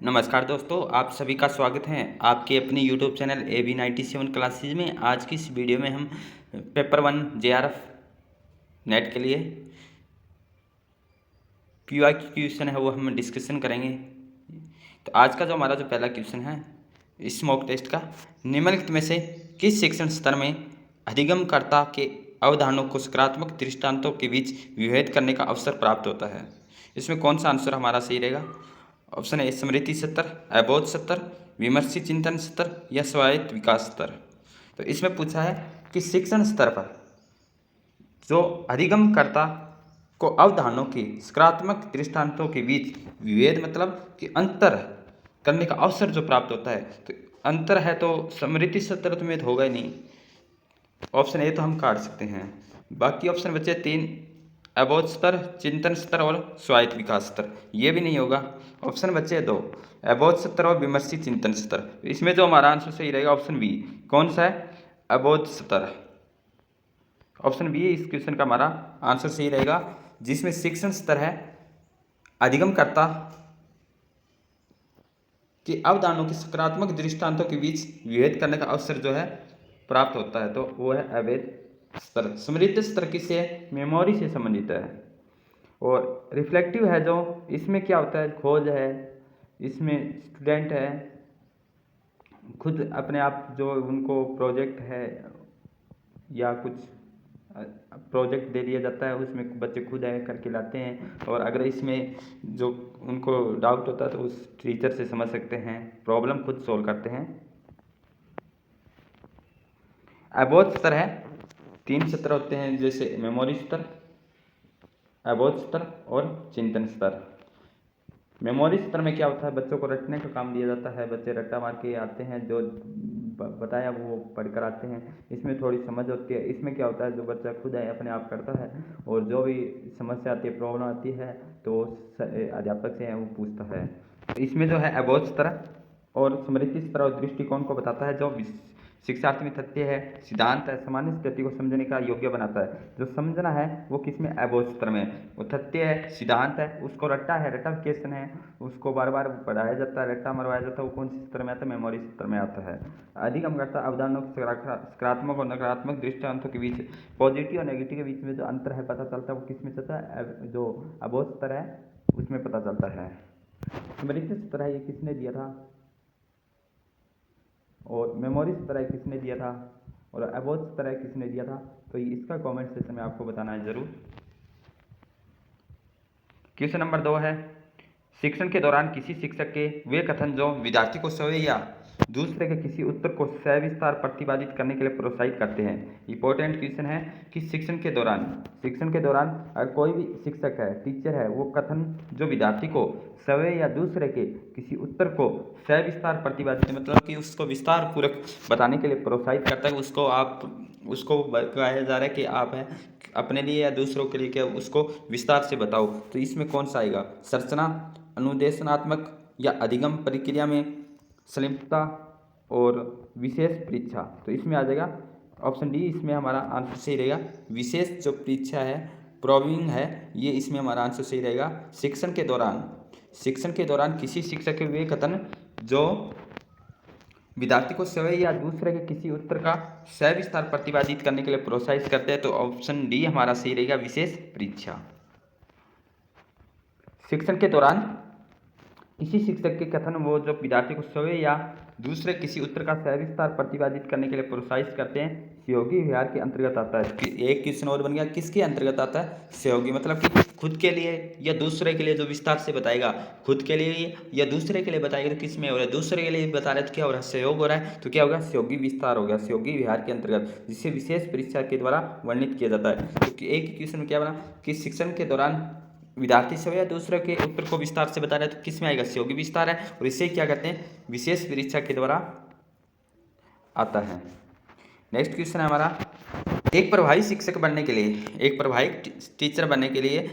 नमस्कार दोस्तों, आप सभी का स्वागत है आपके अपने यूट्यूब चैनल AB97 क्लासेज में। आज की इस वीडियो में हम पेपर 1 JRF नेट के लिए PY की क्वेश्चन है वो हम डिस्कशन करेंगे। तो आज का जो हमारा जो पहला क्वेश्चन है इस मॉक टेस्ट का, निम्नलिखित में से किस शिक्षण स्तर में अधिगमकर्ता के अवधारणाओं को सकारात्मक दृष्टांतों के बीच विभेद करने का अवसर प्राप्त होता है? इसमें कौन सा आंसर हमारा सही रहेगा? ऑप्शन ए स्मृति स्तर, अबोध स्तर, विमर्शी चिंतन स्तर या स्वायत्त विकास स्तर। तो इसमें पूछा है कि शिक्षण स्तर पर जो अधिगमकर्ता को अवधारणाओं के सकारात्मक दृष्टांतों के बीच विभेद मतलब कि अंतर करने का अवसर जो प्राप्त होता है, तो अंतर है तो स्मृति स्तर तो में तो होगा ही नहीं। ऑप्शन ए तो हम काट सकते हैं। बाकी ऑप्शन बचे 3, अबोध स्तर, चिंतन स्तर और स्वायत्त विकास स्तर, ये भी नहीं होगा। ऑप्शन बचे 2, अबोध स्तर और विमर्शी चिंतन स्तर। इसमें जो हमारा आंसर सही रहेगा ऑप्शन बी। कौन सा है? अबोध स्तर। ऑप्शन बी इस क्वेश्चन का हमारा आंसर सही रहेगा, जिसमें शिक्षण स्तर है अधिगमकर्ता कि अवधारणाओं के सकारात्मक दृष्टांतों के बीच विभेद करने का अवसर जो है प्राप्त होता है, तो वो है अवैध स्तर। स्मृति स्तर किससे है? मेमोरी से संबंधित है। और रिफ्लेक्टिव है जो, इसमें क्या होता है? खोज है, इसमें स्टूडेंट है खुद अपने आप जो उनको प्रोजेक्ट है या कुछ प्रोजेक्ट दे दिया जाता है, उसमें बच्चे खुद है करके लाते हैं, और अगर इसमें जो उनको डाउट होता है तो उस टीचर से समझ सकते हैं, प्रॉब्लम खुद सॉल्व करते हैं। अबोध स्तर है, 3 स्तर होते हैं, जैसे मेमोरी स्तर, अबोध स्तर और चिंतन स्तर। मेमोरी स्तर में क्या होता है? बच्चों को रटने का काम दिया जाता है, बच्चे रट्टा मार के आते हैं, जो बताया वो पढ़कर आते हैं, इसमें थोड़ी समझ होती है। इसमें क्या होता है? जो बच्चा खुद है अपने आप करता है, और जो भी समस्या आती है, प्रॉब्लम आती है, तो अध्यापक से वो पूछता है। इसमें जो है अबोध स्तर और स्मृति स्तर और दृष्टिकोण को बताता है, जो शिक्षार्थी में तथ्य है, सिद्धांत है, सामान्य स्थिति को समझने का योग्य बनाता है। जो समझना है वो किसमें? अबोध स्तर में। वो तथ्य है, सिद्धांत है, उसको रट्टा है, रटाफिकेशन है, उसको बार बार पढ़ाया जाता है, रट्टा मरवाया जाता है, वो कौन से स्तर में आता है? मेमोरी स्तर में आता है। अधिगमकर्ता अवधारणाओं सकारात्मक और नकारात्मक दृष्टांतों के बीच, पॉजिटिव और नेगेटिव के बीच में जो अंतर है पता चलता है, वो किसमें चलता है? जो अबोध स्तर है उसमें पता चलता है। स्मृति स्तर है, ये किसने दिया था? और मेमोरी स्तर है किसने दिया था? और अबोध स्तर है किसने दिया था? तो इसका कमेंट सेक्शन में आपको बताना है जरूर। क्वेश्चन नंबर 2 है, शिक्षण के दौरान किसी शिक्षक के वे कथन जो विद्यार्थी को स्वयं या दूसरे के किसी उत्तर को सविस्तार प्रतिपादित करने के लिए प्रोत्साहित करते हैं। इंपॉर्टेंट क्वेश्चन है कि शिक्षण के दौरान अगर कोई भी शिक्षक है, टीचर है, वो कथन जो विद्यार्थी को स्वयं या दूसरे के किसी उत्तर को सविस्तार प्रतिपादित मतलब कि उसको विस्तार पूर्वक बताने के लिए प्रोत्साहित करता है, उसको बताया जा रहा है कि आप है अपने लिए या दूसरों के लिए क्या उसको विस्तार से बताओ। तो इसमें कौन सा आएगा? संरचना, अनुदेशनात्मक या अधिगम प्रक्रिया में संलिप्तता और विशेष परीक्षा। तो इसमें आ जाएगा ऑप्शन डी, इसमें हमारा आंसर सही रहेगा। विशेष जो परीक्षा है, प्रोविंग है, ये इसमें हमारा आंसर सही रहेगा। शिक्षण के दौरान किसी शिक्षक के वे कथन जो विद्यार्थी को स्वयं या दूसरे के किसी उत्तर का सविस्तार प्रतिपादित करने के लिए प्रोत्साहित करते हैं, तो ऑप्शन डी हमारा सही रहेगा, विशेष परीक्षा। शिक्षण के दौरान किसी शिक्षक के कथन वो जो विद्यार्थी को स्वयं या दूसरे किसी उत्तर का सविस्तार प्रतिपादित करने के लिए प्रोत्साहित करते हैं, सहयोगी व्यवहार के अंतर्गत आता है। एक क्वेश्चन और बन गया, किसके अंतर्गत आता है? सहयोगी, मतलब कि खुद के लिए या दूसरे के लिए जो विस्तार से बताएगा, खुद के लिए या दूसरे के लिए बताएगा, तो किस में हो रहा है? दूसरे के लिए बता रहे तो क्या हो रहा है? सहयोग हो रहा है, तो क्या होगा? सहयोगी विस्तार हो गया, सहयोगी व्यवहार के अंतर्गत, जिसे विशेष परीक्षा के द्वारा वर्णित किया जाता है। तो एक क्वेश्चन में क्या बना कि शिक्षण के दौरान विद्यार्थी स्वयं या दूसरे के उत्तर को विस्तार से बता रहे हैं, तो किस में आएगा? सहयोगी विस्तार है, और इसे क्या कहते हैं? विशेष परीक्षा के द्वारा आता है। नेक्स्ट क्वेश्चन है हमारा, एक प्रभावी शिक्षक बनने के लिए, एक प्रभावी टीचर बनने के लिए,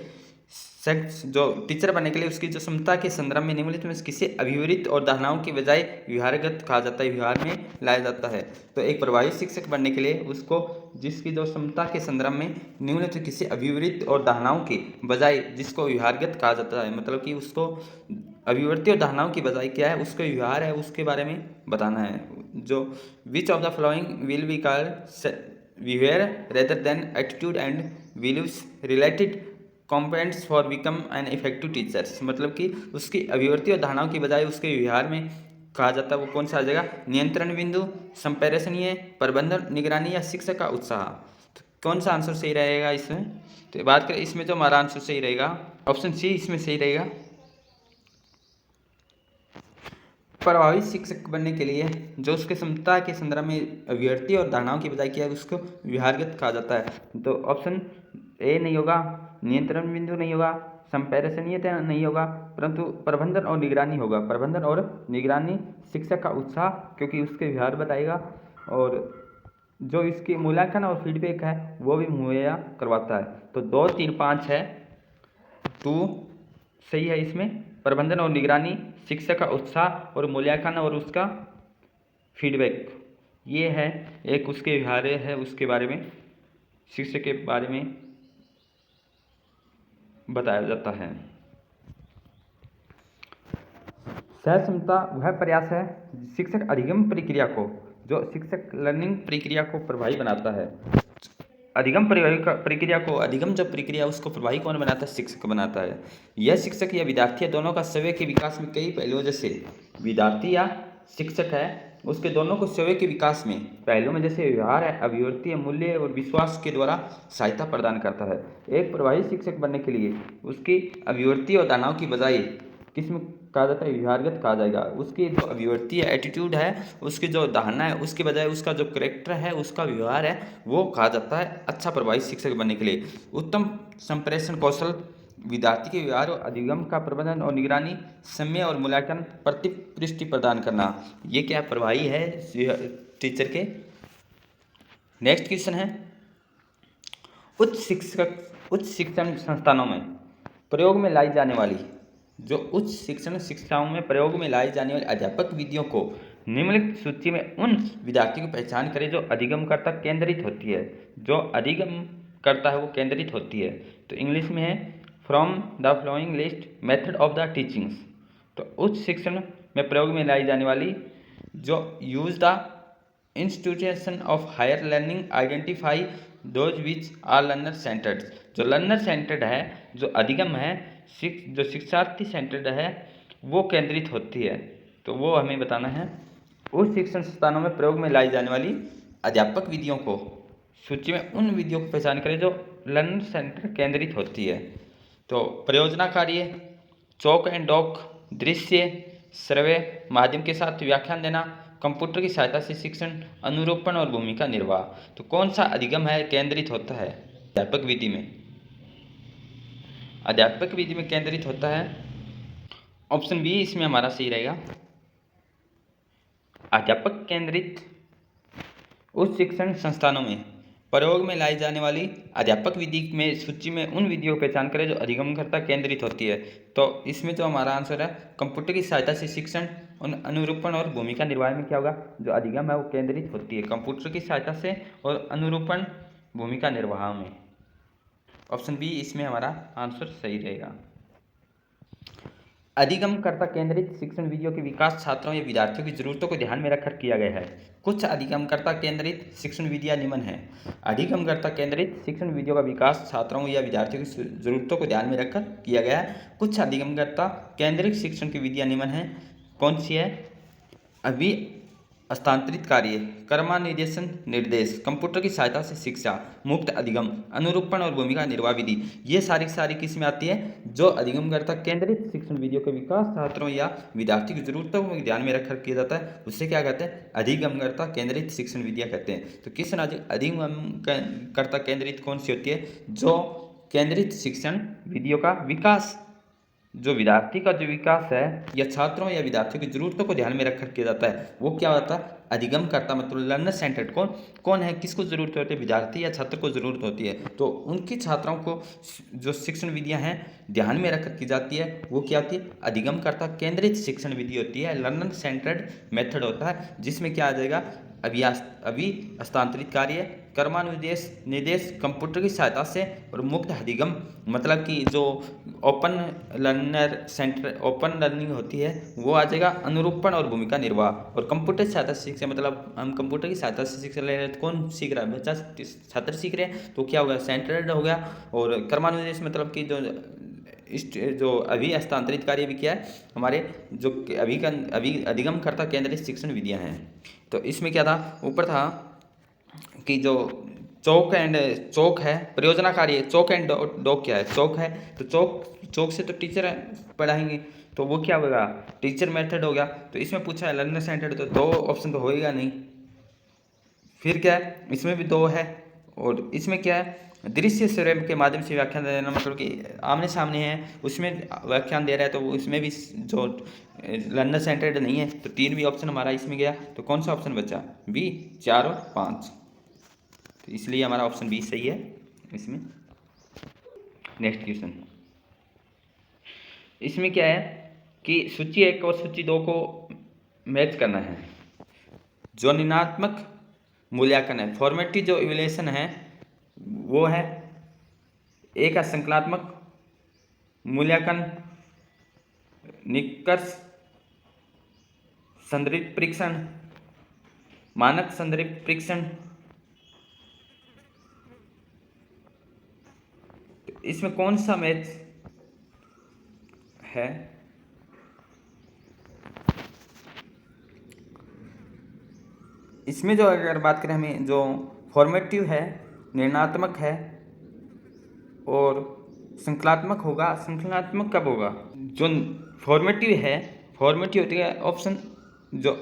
जो टीचर बनने के लिए उसकी जो क्षमता के संदर्भ में निम्नलिखित में किसे अभिवृत्त और धारणाओं के बजाय व्यवहारगत कहा जाता है, व्यवहार में लाया जाता है? तो एक प्रभावी शिक्षक बनने के लिए उसको जिसकी जो क्षमता के संदर्भ में निम्नलिखित किसी अभिवृत्त और धारणाओं के बजाय जिसको व्यवहारगत कहा जाता है, मतलब कि उसको अभिवर्ती और धारणाओं की बजाय क्या है उसका व्यवहार है उसके बारे में बताना है। जो which of the following will be called behaviour rather than attitude and believes related components for become an effective teachers, मतलब कि उसकी अभिवर्ती और धारणाओं की बजाय उसके व्यवहार में कहा जाता है वो कौन सा आ जाएगा? नियंत्रण बिंदु, संप्रेषणीय, प्रबंधन, निगरानी या शिक्षक का उत्साह। तो कौन सा आंसर सही रहेगा इसमें? तो बात करें इसमें तो हमारा आंसर सही रहेगा ऑप्शन सी इसमें सही रहेगा। प्रभावी शिक्षक बनने के लिए जो उसके क्षमता के संदर्भ में अभिव्यक्ति और धारणाओं की बजाय किया है उसको व्यवहारगत कहा जाता है। तो ऑप्शन ए नहीं होगा, नियंत्रण बिंदु नहीं होगा, संप्रेषणीयता नहीं होगा, परंतु प्रबंधन और निगरानी होगा। प्रबंधन और निगरानी शिक्षक का उत्साह, क्योंकि उसके व्यवहार बताएगा और जो इसकी मूल्यांकन और फीडबैक है वो भी मुहैया करवाता है। तो 2, 3, 5 है, 2 सही है इसमें। प्रबंधन और निगरानी, शिक्षक का उत्साह और मूल्यांकन और उसका फीडबैक, ये है एक उसके व्यवहार है उसके बारे में, शिक्षक के बारे में बताया जाता है। सह क्षमता वह प्रयास है शिक्षक अधिगम प्रक्रिया को, जो शिक्षक लर्निंग प्रक्रिया को प्रभावी बनाता है। अधिगम प्रक्रिया को, अधिगम जो प्रक्रिया उसको प्रभावी कौन बनाता है? शिक्षक बनाता है। यह शिक्षक या विद्यार्थी दोनों का स्वयं के विकास में कई पहलुओं, जैसे विद्यार्थी या शिक्षक है उसके दोनों को स्वयं के विकास में पहलुओं में जैसे व्यवहार है, अभिव्यक्ति, मूल्य और विश्वास के द्वारा सहायता प्रदान करता है। एक प्रभावी शिक्षक बनने के लिए उसकी अभिव्यक्ति और धारणाओं की बजाय किसमें कहा जाता है? व्यवहारगत कहा जाएगा। उसकी जो अभिव्यक्ति है, एटीट्यूड है, उसकी जो धारणा है उसके बजाय उसका जो करेक्टर है, उसका व्यवहार है, वो कहा जाता है अच्छा प्रभावी शिक्षक बनने के लिए। उत्तम संप्रेषण कौशल, विद्यार्थी के व्यवहार और अधिगम का प्रबंधन और निगरानी, समय और मूल्यांकन, प्रतिपुष्टि प्रदान करना, ये क्या प्रभावी है टीचर के। नेक्स्ट क्वेश्चन है, उच्च शिक्षण संस्थानों में प्रयोग में लाई जाने वाली, जो उच्च शिक्षण शिक्षाओं में प्रयोग में लाई जाने वाली अध्यापक विधियों को निम्नलिखित सूची में उन विद्यार्थियों की पहचान करें जो अधिगमकर्ता केंद्रित होती है। जो अधिगम करता है वो केंद्रित होती है। तो इंग्लिश में है from the flowing list method of the teachings. तो उच्च शिक्षण में प्रयोग में लाई जाने वाली जो use the institution of higher learning identify those which are learner centred. जो लर्नर सेंटर्ड है, जो अधिगम है, जो शिक्षार्थी सेंटर्ड है, वो केंद्रित होती है। तो वो हमें बताना है। उस शिक्षण संस्थानों में प्रयोग में लाई जाने वाली अध्यापक विधियों को सूची में उन विधियों को पहचान करें जो लर्नर सेंटर केंद्रित होती है। तो परियोजना कार्य, चौक एंड डॉक, दृश्य, सर्वे, माध्यम के साथ व्याख्यान देना, कंप्यूटर की सहायता से शिक्षण, अनुरूपण और भूमिका निर्वाह। तो कौन सा अधिगम है केंद्रित होता है अध्यापक विधि में? अध्यापक विधि में केंद्रित होता है ऑप्शन बी इसमें हमारा सही रहेगा। अध्यापक केंद्रित उच्च शिक्षण संस्थानों में प्रयोग में लाई जाने वाली अध्यापक विधि में सूची में उन विधियों की पहचान करें जो अधिगमकर्ता केंद्रित होती है। तो इसमें तो हमारा आंसर है कंप्यूटर की सहायता से शिक्षण, अनुरूपण और भूमिका निर्वाह में क्या होगा? जो अधिगम है वो केंद्रित होती है कंप्यूटर की सहायता से और अनुरूपण भूमिका निर्वाह में। ऑप्शन बी इसमें हमारा आंसर सही रहेगा। अधिगमकर्ता केंद्रित शिक्षण विधियों के विकास छात्रों या विद्यार्थियों की जरूरतों को ध्यान में रखकर किया गया है। कुछ अधिगमकर्ता केंद्रित शिक्षण विधियां निम्न हैं। अधिगमकर्ता केंद्रित शिक्षण विधियों का विकास छात्रों या विद्यार्थियों की जरूरतों को ध्यान में रखकर किया गया है। कुछ अधिगमकर्ता केंद्रित शिक्षण की विधियां निम्न हैं। कौन सी है? अभी हस्तांतरित कार्य, कर्मानिर्देशन निर्देश, कंप्यूटर की सहायता से शिक्षा, मुक्त अधिगम, अनुरूपण और भूमिका निर्वाह विधि, ये सारी किस में आती है? जो अधिगमकर्ता केंद्रित शिक्षण विधियों के विकास छात्रों या विद्यार्थी की जरूरतों को ध्यान में रखकर किया जाता है, उससे क्या कहते हैं? अधिगमकर्ता केंद्रित शिक्षण विधियाँ कहते हैं। तो किस अधिगमकर्ता केंद्रित कौन सी होती है? जो केंद्रित शिक्षण विधियों का विकास, जो विद्यार्थी का जो विकास है या छात्रों या विद्यार्थियों की जरूरतों को ध्यान में रखकर किया जाता है, वो क्या होता है? अधिगमकर्ता, मतलब लर्नर सेंटर्ड। कौन है? किसको जरूरत होती है? विद्यार्थी या छात्र को जरूरत होती है। तो उनकी छात्राओं को जो शिक्षण विधियां हैं ध्यान में रखकर की जाती है, वो क्या होती है? अधिगमकर्ता केंद्रित शिक्षण विधि होती है, लर्नर सेंटर्ड मेथड होता है, जिसमें क्या आ जाएगा? अभी हस्तांतरित कार्य, कर्मानुदेश निर्देश कंप्यूटर की सहायता से और मुक्त अधिगम मतलब कि जो ओपन लर्निंग होती है वो आ जाएगा। अनुरूपण और भूमिका निर्वाह और कंप्यूटर की सहायता से शिक्षा मतलब हम कंप्यूटर की सहायता से शिक्षा ले रहे हैं तो कौन सीख रहा है? बच्चा, छात्र सीख रहे हैं। तो क्या हो गया? सेंट्रल हो गया। और कर्मानुदेश मतलब कि जो अभी हस्तांतरित कार्य भी किया है हमारे जो अभी अधिगमकर्ता केंद्रित शिक्षण विधियां हैं। तो इसमें क्या था? ऊपर था कि जो चौक है परियोजना कार्य। चौक एंड डॉग क्या है? चौक है तो चौक से तो टीचर पढ़ाएंगे तो वो क्या होगा? टीचर मेथड हो गया। तो इसमें पूछा है लर्नर सेंटर्ड तो दो ऑप्शन तो होएगा नहीं। फिर क्या है? इसमें भी दो है। और इसमें क्या है? दृश्य श्रव्य के माध्यम से व्याख्यान देना मतलब कि आमने सामने है उसमें व्याख्यान दे रहा है तो उसमें भी जो लर्नर सेंटर्ड नहीं है तो 3 भी ऑप्शन हमारा इसमें गया। तो कौन सा ऑप्शन बचा? बी, 4 और 5। तो इसलिए हमारा ऑप्शन बी सही है इसमें। नेक्स्ट क्वेश्चन, इसमें क्या है कि सूची 1 और सूची 2 को मैच करना है। जो निम्नात्मक मूल्यांकन है फॉर्मेटिव जो इवैल्यूएशन है वो है एक है संकल्पात्मक मूल्यांकन, निष्कर्ष संदर्भित परीक्षण, मानक संदर्भित परीक्षण। इसमें कौन सा मैच है? इसमें जो अगर बात करें हमें जो फॉर्मेटिव है, निर्णयात्मक है और संकल्पात्मक होगा। संकल्पात्मक कब होगा? जो फॉर्मेटिव है, फॉर्मेटिव होती है ऑप्शन जो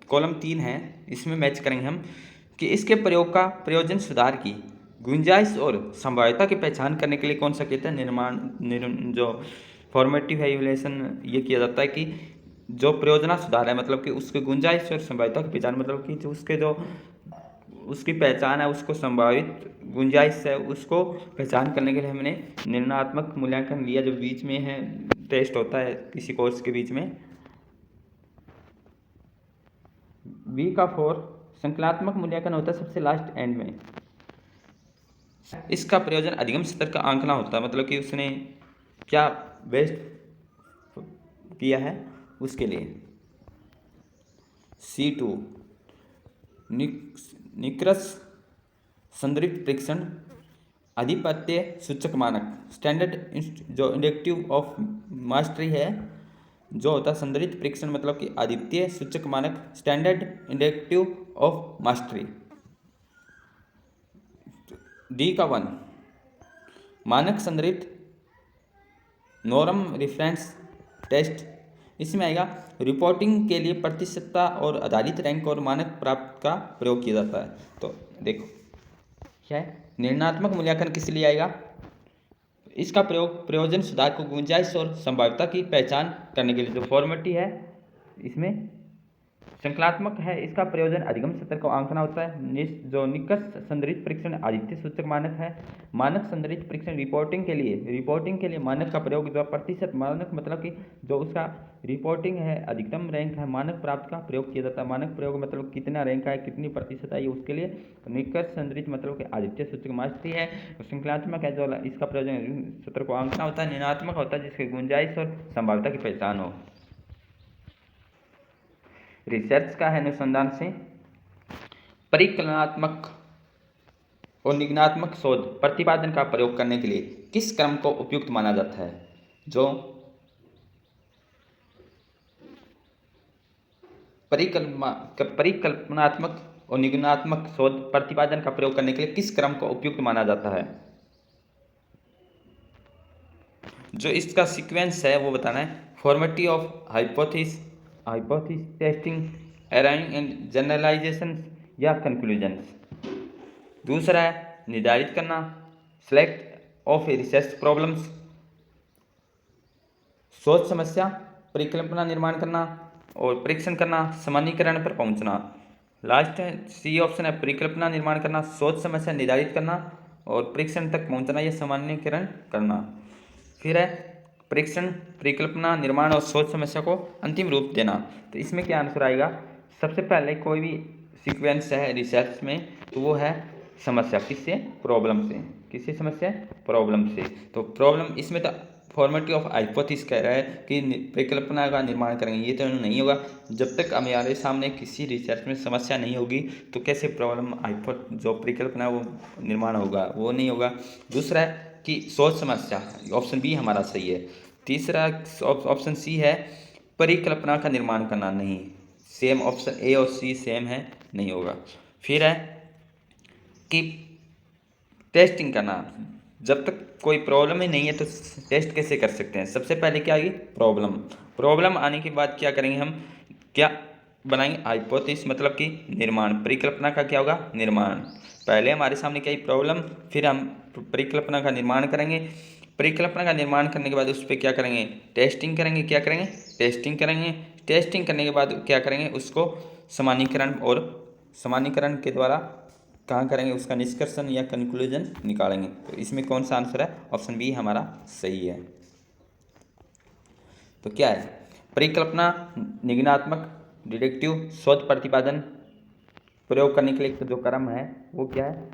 कॉलम 3 है इसमें मैच करेंगे हम कि इसके प्रयोग का प्रयोजन सुधार की गुंजाइश और संभाव्यता की पहचान करने के लिए कौन सा कहते हैं? जो फॉर्मेटिव है इवैल्यूएशन ये किया जाता है कि जो प्रयोजना सुधार है मतलब कि उसके गुंजाइश और संभाव्यता की पहचान मतलब कि जो उसकी पहचान है उसको संभावित गुंजाइश है उसको पहचान करने के लिए हमने निर्णयात्मक मूल्यांकन लिया जो बीच में है टेस्ट होता है किसी कोर्स के बीच में। बी का 4 संकल्पात्मक मूल्यांकन होता है सबसे लास्ट एंड में। इसका प्रयोजन अधिगम स्तर का आंकना होता है मतलब कि उसने क्या बेस्ट किया है उसके लिए। C2 निष्कर्ष संदर्भित परीक्षण, आधिपत्य सूचक मानक स्टैंडर्ड जो इंडिकेटिव ऑफ मास्टरी है जो होता है संदर्भित परीक्षण मतलब कि आधिपत्य सूचक मानक standard indicative of mastery. D का 1 मानक संदर्भित नॉर्म रेफरेंस टेस्ट। इसमें आएगा रिपोर्टिंग के लिए प्रतिशतता और आधारित रैंक और मानक प्राप्त का प्रयोग किया जाता है। तो देखो क्या है? निर्णयात्मक मूल्यांकन किस लिए आएगा? इसका प्रयोग प्रयोजन सुधार को गुंजाइश और संभाव्यता की पहचान करने के लिए। जो फॉर्मेटिव है इसमें संकल्पात्मक है इसका प्रयोजन अधिगम स्तर को आंकना होता है। जो निष्कर्ष संदर्भित परीक्षण आदित्य सूचक मानक है। मानक संदर्भित परीक्षण रिपोर्टिंग के लिए मानक का प्रयोग जो प्रतिशत मानक मतलब कि जो उसका रिपोर्टिंग है अधिकतम रैंक है मानक प्राप्त का प्रयोग किया जाता है। मानक प्रयोग मतलब कितना रैंक है कितनी प्रतिशत आई उसके लिए। निष्कर्ष संदर्भित मतलब कि आदित्य सूचक मास्टरी है। संकल्पात्मक है जो इसका प्रयोजन स्तर को आंकना होता है। निर्णयात्मक होता है जिसकी गुंजाइश और संभाव्यता की पहचान हो। रिसर्च का है अनुसंधान से परिकल्पनात्मक और निगमनात्मक शोध प्रतिपादन का प्रयोग करने के लिए किस क्रम को उपयुक्त माना जाता है? जो परिकल्पनात्मक और निगमनात्मक शोध प्रतिपादन का प्रयोग करने के लिए किस क्रम को उपयुक्त माना जाता है? जो इसका सीक्वेंस है वो बताना है। Formative of hypothesis testing, arriving and generalisation या कंक्लूजन्स। दूसरा है निर्धारित करना, सेलेक्ट ऑफ रिसर्च प्रॉब्लम्स, शोध समस्या परिकल्पना निर्माण करना और परीक्षण करना, सामान्यीकरण पर पहुंचना। लास्ट है सी ऑप्शन है परिकल्पना निर्माण करना, शोध समस्या निर्धारित करना और परीक्षण तक पहुंचना या सामान्यीकरण करना। फिर है परीक्षण परिकल्पना निर्माण और शोध समस्या को अंतिम रूप देना। तो इसमें क्या आंसर आएगा? सबसे पहले कोई भी सीक्वेंस है रिसर्च में तो वो है समस्या, किससे? प्रॉब्लम से। किससे समस्या? प्रॉब्लम से। तो प्रॉब्लम इसमें तो फॉर्मेटिव ऑफ हाइपोथेसिस कह रहा है कि परिकल्पना का निर्माण करेंगे, ये तो नहीं होगा जब तक हमारे सामने किसी रिसर्च में समस्या नहीं होगी, तो कैसे प्रॉब्लम हाइपो जो परिकल्पना वो निर्माण होगा, वो नहीं होगा। दूसरा है कि सोच समस्या, ऑप्शन बी हमारा सही है। तीसरा ऑप्शन सी है परिकल्पना का निर्माण करना, नहीं, सेम ऑप्शन ए और सी सेम है, नहीं होगा। फिर है कि टेस्टिंग करना, जब तक कोई प्रॉब्लम ही नहीं है तो टेस्ट कैसे कर सकते हैं? सबसे पहले क्या आएगी? प्रॉब्लम। प्रॉब्लम आने के बाद क्या करेंगे हम? क्या बनाएंगे? हाइपोथेसिस, मतलब कि निर्माण। परिकल्पना का क्या होगा? निर्माण। पहले हमारे सामने क्या है? प्रॉब्लम, फिर हम परिकल्पना का निर्माण करेंगे। परिकल्पना का निर्माण करने के बाद उस पर क्या करेंगे? टेस्टिंग करेंगे। क्या करेंगे? टेस्टिंग करेंगे। टेस्टिंग करने के बाद क्या करेंगे? उसको सामान्यीकरण, और सामान्यीकरण के द्वारा कहाँ करेंगे? उसका निष्कर्षण या कंक्लूजन निकालेंगे। तो इसमें कौन सा आंसर है? ऑप्शन बी हमारा सही है। तो क्या है? परिकल्पना, निगमनात्मक, डिडक्टिव, शोध प्रतिपादन प्रयोग करने के लिए जो क्रम है वो क्या है?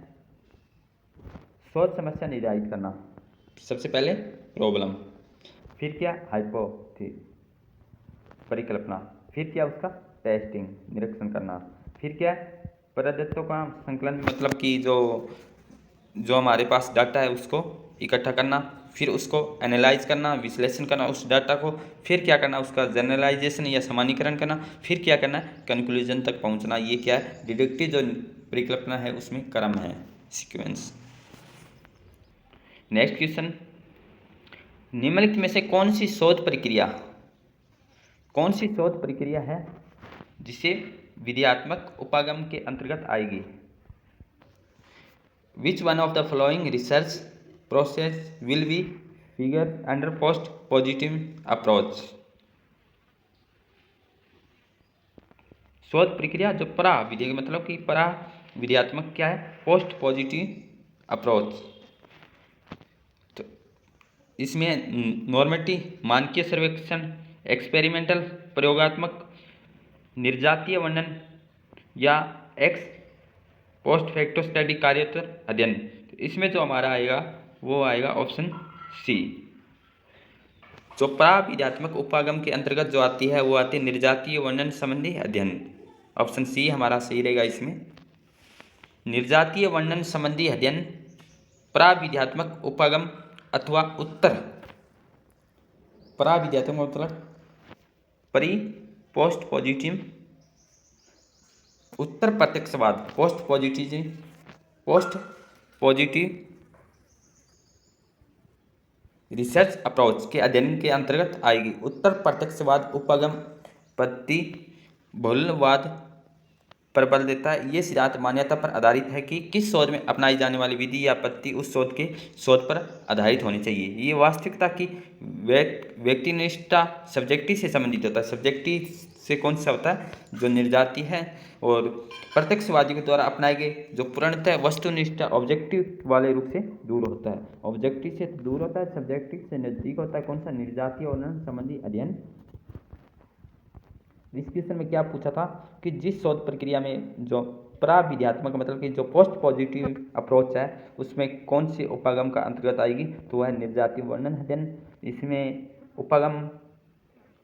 शोध समस्या निर्धारित करना, सबसे पहले प्रॉब्लम, फिर क्या? हाइपोथेसिस, परिकल्पना, फिर क्या? उसका टेस्टिंग, निरीक्षण करना, फिर क्या? पदार्थों का संकलन, मतलब कि जो हमारे पास डाटा है उसको इकट्ठा करना, फिर उसको एनालाइज करना, विश्लेषण करना उस डाटा को, फिर क्या करना? उसका जनरलाइजेशन या सामान्यीकरण करना, फिर क्या करना? कंक्लूजन तक पहुंचना। ये क्या है? डिडक्टिव जो परिकल्पना है उसमें क्रम है, सीक्वेंस। नेक्स्ट क्वेश्चन, निम्नलिखित में से कौन सी शोध प्रक्रिया है जिसे विधेयात्मक उपागम के अंतर्गत आएगी? Which one of the following research process will be figured under post-positive approach? शोध प्रक्रिया जो विधेय, मतलब कि विधेयात्मक क्या है? Post positive approach. तो इसमें नॉर्मेटिव, मानकीय सर्वेक्षण, एक्सपेरिमेंटल, प्रयोगात्मक, निर्जातीय वर्णन, या एक्स पोस्ट फैक्टो स्टडी, कार्योत्तर अध्ययन। तो इसमें जो हमारा आएगा वो आएगा ऑप्शन सी। जो प्राविधात्मक उपागम के अंतर्गत जो आती है वो आती है निर्जातीय वर्णन संबंधी अध्ययन। ऑप्शन सी हमारा सही रहेगा इसमें। निर्जातीय वर्णन संबंधी अध्ययन प्राविधात्मक उपागम अथवा उत्तर प्राविधात्मक, मतलब पोस्ट पॉजिटिव, उत्तर प्रत्यक्षवाद, पोस्ट पॉजिटिव रिसर्च अप्रोच के अध्ययन के अंतर्गत आएगी। उत्तर प्रत्यक्षवाद उपागम पद्धति बहुलवाद पर बल देता है। ये सिद्धांत मान्यता पर आधारित है कि किस शोध में अपनाई जाने वाली विधि या पद्धति उस शोध पर आधारित होनी चाहिए। ये वास्तविकता की व्यक्तिनिष्ठता सब्जेक्टिव से संबंधित होता है। सब्जेक्टिव से कौन सा होता है? जो निर्जातीय है। और प्रत्यक्षवादी के द्वारा अपनाए गए जो पूर्णतः वस्तुनिष्ठ ऑब्जेक्टिव वाले रूप से दूर होता है। ऑब्जेक्टिव से दूर होता है, सब्जेक्टिव से नजदीक होता है। कौन सा? निर्जातीय वर्णन संबंधी अध्ययन। इस क्वेश्चन में क्या पूछा था कि जिस शोध प्रक्रिया में जो प्राविधात्मक, मतलब कि जो पोस्ट पॉजिटिव अप्रोच है उसमें कौन सी उपागम का अंतर्गत आएगी? तो वह निर्जातीय वर्णन अध्ययन। इसमें उपागम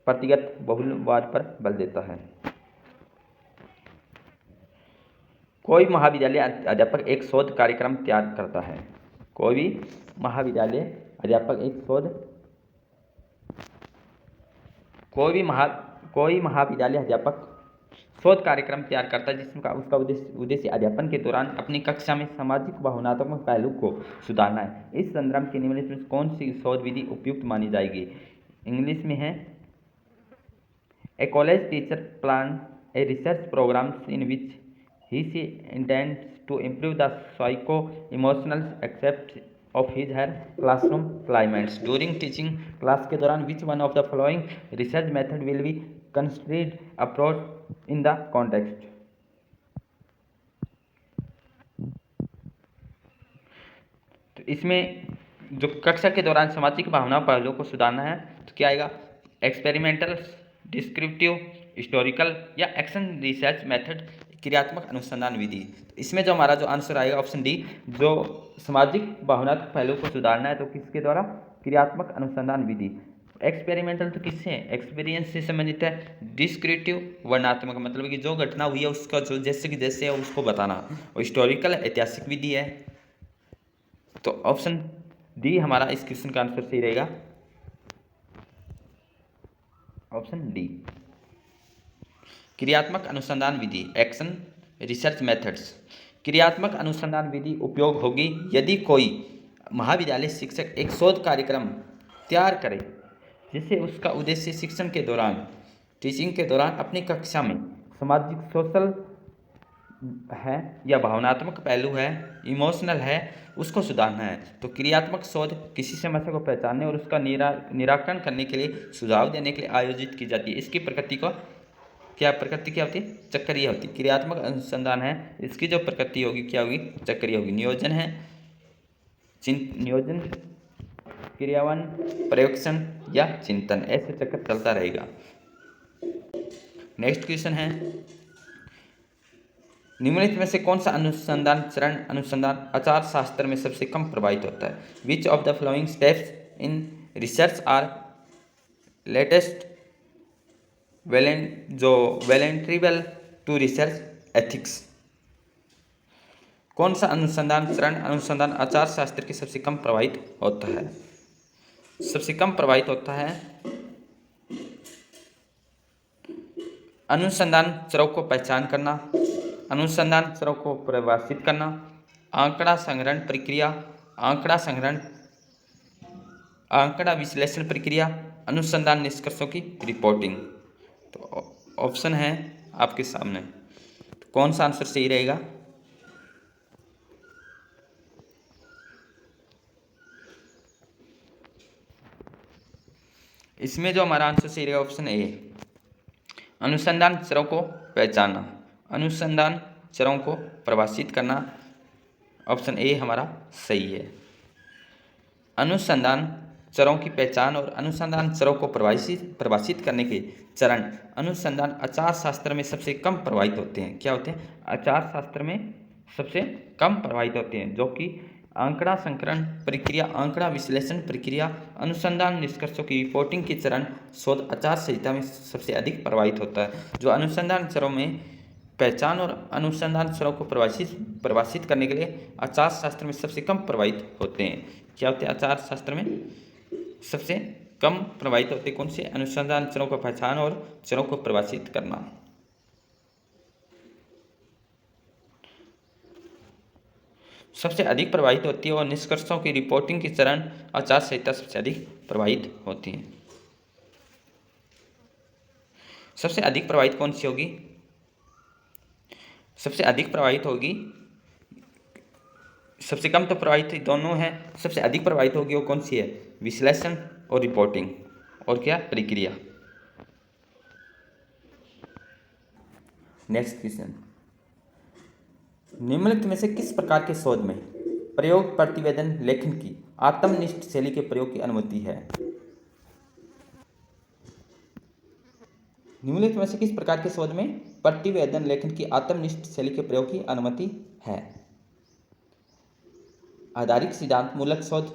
प्रतिगत बहुलवाद पर बल देता है। कोई महाविद्यालय अध्यापक एक शोध कार्यक्रम तैयार करता है। कोई भी महाविद्यालय अध्यापक एक शोध कोई महाविद्यालय अध्यापक शोध कार्यक्रम तैयार करता है जिसका उसका उद्देश्य अध्यापन के दौरान अपनी कक्षा में सामाजिक भावनात्मक पहलू को सुधारना है। इस संदर्भ के निम्नलिखित में कौन सी शोध विधि उपयुक्त मानी जाएगी? इंग्लिश में है, a college teacher plan a research program in which he intends to improve the psycho-emotional aspects of his her classroom climates during teaching class के दौरान which one of the following research method will be considered appropriate in the context? तो इसमें जो कक्षा के दौरान सामाजिक भावना पहलुओं को सुधारना है तो क्या आएगा? एक्सपेरिमेंटल, डिस्क्रिप्टिव, हिस्टोरिकल या एक्शन रिसर्च मेथड क्रियात्मक अनुसंधान विधि। तो इसमें जो हमारा जो आंसर आएगा ऑप्शन डी, जो सामाजिक भावनात्मक पहलू को सुधारना है तो किसके द्वारा, क्रियात्मक अनुसंधान विधि। एक्सपेरिमेंटल तो किससे है, एक्सपीरियंस से संबंधित है। डिस्क्रिप्टिव वर्णनात्मक मतलब कि जो घटना हुई है उसका जो जैसे कि जैसे है उसको बताना। और हिस्टोरिकल ऐतिहासिक विधि है। तो ऑप्शन डी हमारा इस क्वेश्चन का आंसर सही रहेगा, ऑप्शन डी। क्रियात्मक अनुसंधान विधि, एक्शन रिसर्च मेथड्स। क्रियात्मक अनुसंधान विधि उपयोग होगी यदि कोई महाविद्यालय शिक्षक एक शोध कार्यक्रम तैयार करे जिससे उसका उद्देश्य शिक्षण के दौरान, टीचिंग के दौरान अपनी कक्षा में सामाजिक सोशल है या भावनात्मक पहलू है, इमोशनल है, उसको सुधारना है। तो क्रियात्मक शोध किसी समस्या को पहचानने और उसका निराकरण करने के लिए सुझाव देने के लिए आयोजित की जाती है। इसकी प्रकृति को प्रकृति क्या होती है, चक्रीय होती है। क्रियात्मक अनुसंधान है, इसकी जो प्रकृति होगी क्या होगी, चक्रीय होगी। नियोजन है, नियोजन, क्रियावन, प्रयोगक्षण या चिंतन, ऐसे चक्र चलता रहेगा। नेक्स्ट क्वेश्चन है, निम्नलिखित में से कौन सा अनुसंधान चरण अनुसंधान आचार शास्त्र में सबसे कम प्रभावित होता है। Which of the following steps in research are latest vulnerable to research ethics. कौन सा अनुसंधान चरण अनुसंधान आचार शास्त्र के सबसे कम प्रभावित होता है। सबसे कम प्रभावित होता है अनुसंधान चरों को पहचान करना, अनुसंधान चरों को परिभाषित करना, आंकड़ा संग्रहण प्रक्रिया, आंकड़ा विश्लेषण प्रक्रिया, अनुसंधान निष्कर्षों की रिपोर्टिंग। तो ऑप्शन है आपके सामने, तो कौन सा आंसर सही रहेगा। इसमें जो हमारा आंसर सही रहेगा ऑप्शन ए, अनुसंधान चरों को पहचानना, अनुसंधान चरों को परिभाषित करना। ऑप्शन ए हमारा सही है। अनुसंधान चरों की पहचान और अनुसंधान चरों को परिभाषित करने के चरण अनुसंधान आचार शास्त्र में सबसे कम प्रभावित होते हैं। क्या होते हैं, आचार शास्त्र में सबसे कम प्रभावित होते हैं, जो कि आंकड़ा संकलन प्रक्रिया, आंकड़ा विश्लेषण प्रक्रिया, अनुसंधान निष्कर्षों की रिपोर्टिंग के चरण शोध आचार संहिता में सबसे अधिक प्रभावित होता है। जो अनुसंधान चरों में पहचान और अनुसंधान चरों को परिभाषित करने के लिए आचार शास्त्र में सबसे कम प्रभावित होते हैं। क्या होते हैं, आचार शास्त्र में सबसे कम प्रभावित होते कौन से, अनुसंधान चरों को पहचान और चरों को परिभाषित करना। सबसे अधिक प्रभावित होती है और निष्कर्षों की रिपोर्टिंग की चरण आचार संहिता सबसे अधिक प्रभावित होती है। सबसे अधिक प्रभावित कौन सी होगी, सबसे अधिक प्रभावित होगी, सबसे कम तो प्रभावित दोनों है, सबसे अधिक प्रभावित होगी वो कौन सी है, विश्लेषण और रिपोर्टिंग और क्या, प्रक्रिया। नेक्स्ट क्वेश्चन, निम्नलिखित में से किस प्रकार के शोध में प्रयोग प्रतिवेदन लेखन की आत्मनिष्ठ शैली के प्रयोग की अनुमति है। निम्नलिखित में से किस प्रकार के शोध में प्रतिवेदन लेखन की आत्मनिष्ठ शैली के प्रयोग की अनुमति है। आधारित सिद्धांत मूलक शोध,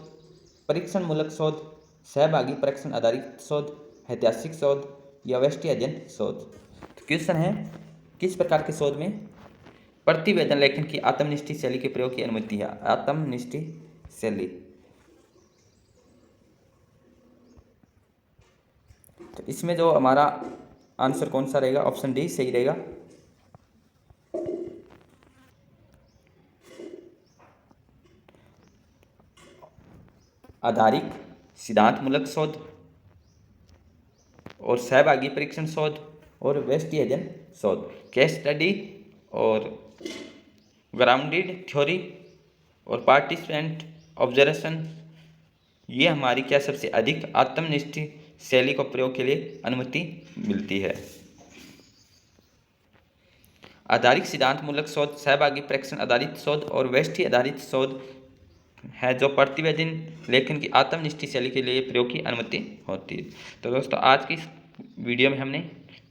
परीक्षण मूलक शोध, सहभागी परीक्षण आधारित शोध, ऐतिहासिक शोध या व्यष्टि अध्ययन शोध। तो क्वेश्चन है, किस प्रकार के शोध में प्रतिवेदन लेखन की आत्मनिष्ठ शैली के प्रयोग की अनुमति है। आत्मनिष्ठ शैली, तो इसमें जो हमारा आंसर कौन सा रहेगा, ऑप्शन डी सही रहेगा। आधारित सिद्धांत मूलक शोध और सहभागी परीक्षण शोध और व्यष्टि अध्ययन शोध, केस स्टडी और ग्राउंडेड थ्योरी और पार्टिसिपेंट ऑब्जर्वेशन, ये हमारी क्या सबसे अधिक आत्मनिष्ठ शैली को प्रयोग के लिए अनुमति मिलती है। आधारित सिद्धांत मूलक शोध, सहभागी परीक्षण आधारित शोध और व्यष्टि आधारित शोध है जो प्रतिवेदन लेखन की आत्मनिष्ठ शैली के लिए प्रयोग की अनुमति होती है। तो दोस्तों, आज की वीडियो में हमने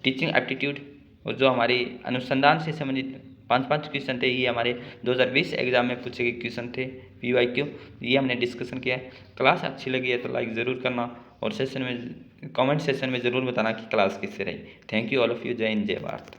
टीचिंग एप्टीट्यूड और जो हमारी अनुसंधान से संबंधित 5 क्वेश्चन थे, ये हमारे 2020 एग्जाम में पूछे गए क्वेश्चन थे, PYQ। ये हमने डिस्कशन किया है। क्लास अच्छी लगी है तो लाइक ज़रूर करना और सेशन में कमेंट सेशन में ज़रूर बताना कि क्लास किससे रही। Thank you all of you. जय हिंद, जय भारत।